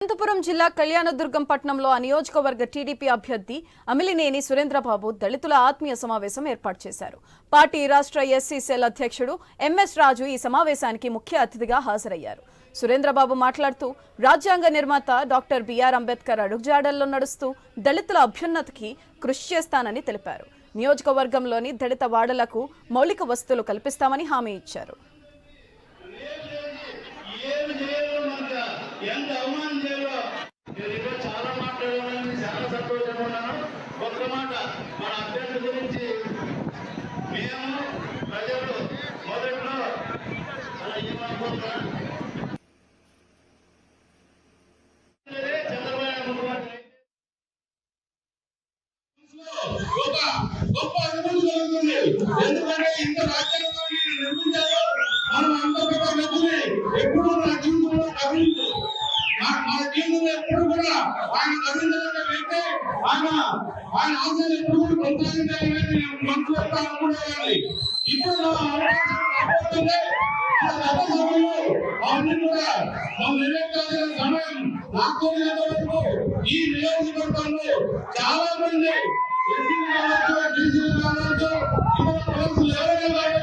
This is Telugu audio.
అనంతపురం జిల్లా కళ్యాణదుర్గం పట్టణంలో ఆ నియోజకవర్గ టీడీపీ అభ్యర్థి అమిలినేని సురేంద్రబాబు దళితుల ఆత్మీయ సమావేశం ఏర్పాటు చేశారు. పార్టీ రాష్ట్ర ఎస్సీ సెల్ అధ్యక్షుడు ఎంఎస్ రాజు ఈ సమావేశానికి ముఖ్య అతిథిగా హాజరయ్యారు. సురేంద్రబాబు మాట్లాడుతూ రాజ్యాంగ నిర్మాత డాక్టర్ బిఆర్ అంబేద్కర్ అడుగుజాడల్లో నడుస్తూ దళితుల అభ్యున్నతికి కృషి చేస్తానని తెలిపారు. నియోజకవర్గంలోని దళిత వాడలకు మౌలిక వసతులు కల్పిస్తామని హామీ ఇచ్చారు. చాలా మాట్లాడాలని చాలా సంతోషంగా ఉన్నాను. ఒక్క మాట మన అభ్యర్థి గురించి మేము ప్రజలు మొదట్లో అలా ఏమనుకుంటున్నాం చంద్రబాబు ముఖ్యమంత్రి గొప్ప అభివృద్ధి జరుగుతుంది. ఎందుకంటే ఇంత రాజ్యాంగాన్ని నిర్మించాలో మనం అంత పెద్ద వ్యక్తిని ఎప్పుడూ నా జీవితంలో అభివృద్ధి మన జీవితంలో ఎప్పుడు కూడా ఆయన అభివృద్ధి వ్యక్తి ఆయన ఆశలు ఎప్పుడు కూడా కొనసాగించాలని మనసు అనుకునేవాడిని. ఇప్పుడు అవన్నీ కూడా మనం నిర్వహించాల్సిన సమయం నాకు వరకు ఈ నియోజకవర్గంలో చాలా మంది ఎస్సీలు కావచ్చు, బీసీలు కావచ్చు, ఇతర ఎవరైనా